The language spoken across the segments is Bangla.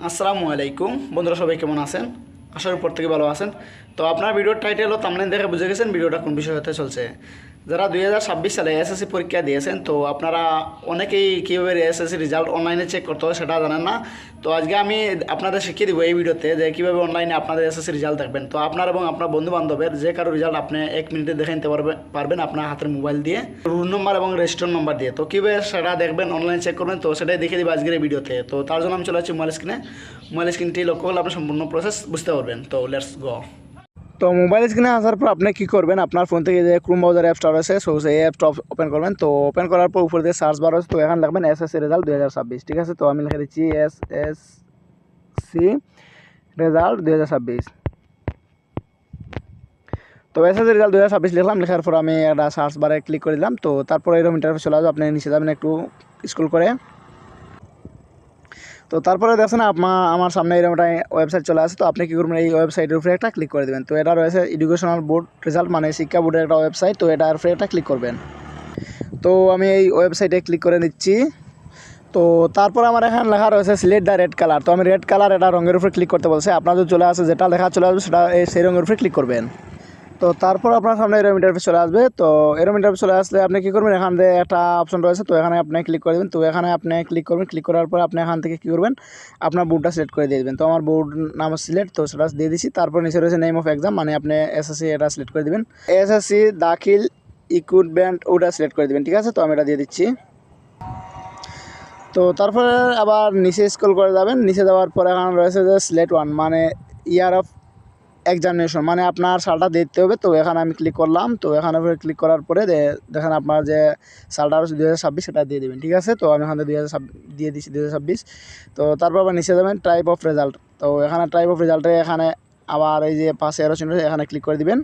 আসসালামু আলাইকুম বন্ধুরা, সবাই কেমন আছেন? আশার উপর থেকে ভালো আছেন। তো আপনার ভিডিওর টাইটেল ও থাম্বনেল দেখে বুঝে গেছেন ভিডিওটা কোন বিষয় হতে চলছে। যারা 2026 সালে এসএসসি পরীক্ষা দিয়েছেন, তো আপনারা অনেকেই কীভাবে এসএসসি রেজাল্ট অনলাইনে চেক করতে হয় সেটা জানেন না। তো আজকে আমি আপনাদের শিখিয়ে দেবো এই ভিডিওতে যে কীভাবে অনলাইনে আপনাদের এসএসসি রেজাল্ট দেখবেন। তো আপনার এবং আপনার বন্ধু বান্ধবের যে কারো রেজাল্ট আপনি 1 মিনিটে দেখে নিতে পারবেন আপনার হাতের মোবাইল দিয়ে, রুল নম্বর এবং রেজিস্ট্রেশন নম্বর দিয়ে। তো কীভাবে সেটা দেখবেন, অনলাইন চেক করবেন, তো সেটাই দেখিয়ে দেবো আজকের এই ভিডিওতে। তো তার জন্য আমি চলে আসছি মোবাইল স্ক্রিনটি লক্ষ্য করলে আপনি সম্পূর্ণ প্রসেস বুঝতে পারবেন। তো লেটস গো। তো মোবাইল স্ক্রিনে আসার পর আপনি কী করবেন, আপনার ফোন থেকে যে ক্রোম ব্রাউজার অ্যাপসটা রয়েছে সেই অ্যাপটা ওপেন করবেন। তো ওপেন করার পর উপরে দিয়ে সার্চ বার রয়েছে, তো এখানে লিখবেন এসএসসি রেজাল্ট 2026। ঠিক আছে, তো আমি লিখে দিচ্ছি এসএসসি রেজাল্ট 2026। তো এসএসসি রেজাল্ট 2026 লিখলাম। লেখার পর আমি একটা সার্চ বারে ক্লিক করে দিলাম। তো তারপরে এরকম ইন্টারফেস চলে আসবে, আপনি নিচে যাবেন একটু স্ক্রল করে। তো তারপরে দেখছেন আমার সামনে এরকম একটা ওয়েবসাইট চলে আসে। তো আপনি কী করবেন, এই ওয়েবসাইটের উপরে একটা ক্লিক করে দেবেন। তো এটা রয়েছে এডুকেশনাল বোর্ড রেজাল্ট, মানে শিক্ষা বোর্ডের একটা ওয়েবসাইট। তো এটার উপরে একটা ক্লিক করবেন। তো আমি এই ওয়েবসাইটে ক্লিক করে নিচ্ছি। তো তারপর আমার এখানে লেখা রয়েছে সিলেক্ট দ্য রেড কালার। তো আমি রেড কালার এটা রঙের উপরে ক্লিক করতে বলছে। আপনার যদি চলে আসে যেটা লেখা চলে আসবে সেটা সেই রঙের উপরে ক্লিক করবেন। তো তারপর আপনার সামনে এরকম ইন্টারফেস চলে আসবে। তো এরকম ইন্টারফেস চলে আসলে আপনি কী করবেন, এখান থেকে একটা অপশন রয়েছে, তো এখানে আপনি ক্লিক করে দেবেন। তো এখানে আপনি ক্লিক করবেন। ক্লিক করার পর আপনি এখান থেকে কী করবেন, আপনার বোর্ডটা সিলেক্ট করে দিয়ে দেবেন। তো আমার বোর্ড নাম সিলেক্ট, তো সেটা দিয়ে দিচ্ছি। তারপর নিচে রয়েছে নেম অফ এক্সাম, মানে আপনি এসএসসি এটা সিলেক্ট করে দেবেন। এসএসসি দাখিল ইকুইপমেন্ট ওটা সিলেক্ট করে দেবেন। ঠিক আছে, তো আমি এটা দিয়ে দিচ্ছি। তো তারপরে আবার নিচে স্ক্রল করে যাবেন। নিচে যাওয়ার পর এখানে রয়েছে যে সিলেক্ট ওয়ান, মানে ইয়ার অফ এক্সামিনেশন, মানে আপনার সালটা দিতে হবে। তো এখানে আমি ক্লিক করলাম। তো এখানে ক্লিক করার পরে দেখেন আপনার যে সালটা রয়েছে 2026 সেটা দিয়ে দেবেন। ঠিক আছে, তো আমি এখানে 2026 দিয়ে দিচ্ছি 2026। তো তারপর আবার নিচে যাবেন টাইপ অফ রেজাল্ট। তো এখানে টাইপ অফ রেজাল্টে এখানে আবার এই যে পাশে এরো চিহ্ন এখানে ক্লিক করে দিবেন।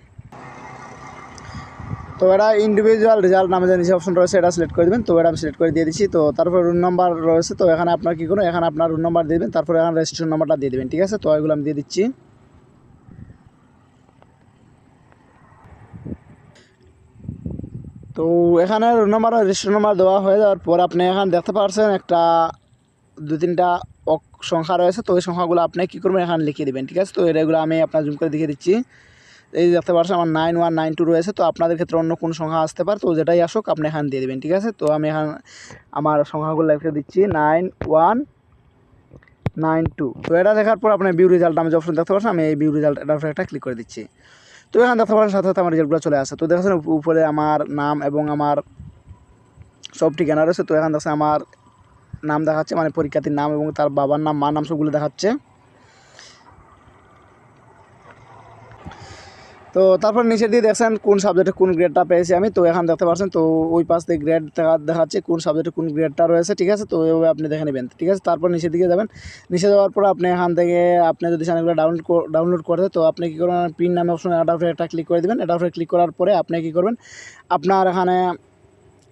তো এটা ইন্ডিভিজুয়াল রেজাল্ট নামে যে নিচে অপশন রয়েছে এটা সিলেক্ট করে দেবেন। তো এটা আমি সিলেক্ট করে দিয়ে দিচ্ছি। তো তারপর রুল নাম্বার রয়েছে, তো এখানে আপনার কী করুন, এখানে আপনার রুল নাম্বার দিয়ে দেবেন। তারপর এখানে রেজিস্ট্রেশন নাম্বারটা দিয়ে দেবেন। ঠিক আছে, তো এগুলো আমি দিয়ে দিচ্ছি। তো এখানে রোল নাম্বার রেজিস্ট্রেশন নাম্বার দেওয়া হয়ে যাওয়ার পর আপনি এখানে দেখতে পাচ্ছেন একটা 2-3টা সংখ্যা রয়েছে। তো ওই সংখ্যাগুলো আপনি কী করবেন, এখানে লিখে দেবেন। ঠিক আছে, তো এগুলো আমি আপনার জুম করে দেখিয়ে দিচ্ছি। এই দেখতে পাচ্ছেন আমার 9192 রয়েছে। তো আপনাদের ক্ষেত্রে অন্য কোনো সংখ্যা আসতে পারে, তো যেটাই আসুক আপনি এখানে দিয়ে দেবেন। ঠিক আছে, তো আমি এখানে আমার সংখ্যাগুলো লিখে দিচ্ছি 9192। তো এটা দেখার পর আপনি ভিউ রেজাল্ট আমি যে অপশন দেখতে পাচ্ছেন, আমি এই ভিউ রেজাল্ট এটার উপরে একটা ক্লিক করে দিচ্ছি। তো এখানে দেখতে পাচ্ছেন সাথে সাথে আমার রেজাল্টগুলো চলে আসে। তো দেখছেন উপরে আমার নাম এবং আমার সব ঠিকানা রয়েছে। তো এখানে দেখছেন আমার নাম দেখাচ্ছে, মানে পরীক্ষার্থীর নাম এবং তার বাবার নাম, মার নাম সবগুলো দেখাচ্ছে। তো তারপর নিচের দিয়ে দেখছেন কোন সাবজেক্টে কোন গ্রেডটা পেয়েছি আমি। তো এখানে দেখতে পাচ্ছেন, তো ওই পাশ থেকে গ্রেড দেখাচ্ছে কোন সাবজেক্টে কোন গ্রেডটা রয়েছে। ঠিক আছে, তো এইভাবে আপনি দেখে নেবেন। ঠিক আছে, তারপর নিচের দিকে যাবেন। নিচে যাওয়ার পর আপনি এখান থেকে আপনি যদি চান এগুলো ডাউনলোড করতে, তো আপনি কী করবেন, পিন নামে অপশন এটার উপরে একটা ক্লিক করে দেবেন। এটার উপরে ক্লিক করার পরে আপনি কী করবেন, আপনার এখানে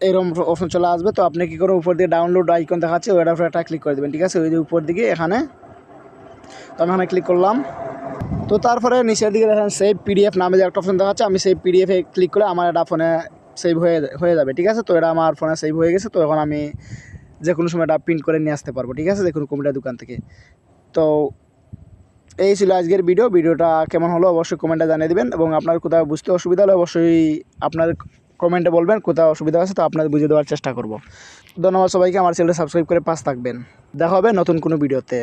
এরকম অপশন চলে আসবে। তো আপনি কী করবেন, উপর দিয়ে ডাউনলোড আইকন দেখাচ্ছে ওইটার উপরে একটা ক্লিক করে দেবেন। ঠিক আছে, ওই যে উপর দিকে এখানে, তো আমি এখানে ক্লিক করলাম। তো তারপরে নিচের দিকে দেখেন সেভ পিডিএফ নামে যে একটা অপশন দেখাচ্ছে, আমি সেই পিডিএফে ক্লিক করে আমার এটা ফোনে সেভ হয়ে যাবে। ঠিক আছে, তো এটা আমার ফোনে সেভ হয়ে গেছে। তো এখন আমি যে কোনো সময় এটা প্রিন্ট করে নিয়ে আসতে পারবো। ঠিক আছে, যে কোনো কম্পিউটার দোকান থেকে। তো এই ছিল আজকের ভিডিওটা কেমন হলো অবশ্যই কমেন্টে জানিয়ে দেবেন, এবং আপনার কোথাও বুঝতে অসুবিধা হলে অবশ্যই আপনার কমেন্টে বলবেন কোথাও অসুবিধা আছে, তো আপনাদের বুঝিয়ে দেওয়ার চেষ্টা করব। ধন্যবাদ সবাইকে, আমার চ্যানেলটা সাবস্ক্রাইব করে পাশে থাকবেন। দেখা হবে নতুন কোনো ভিডিওতে।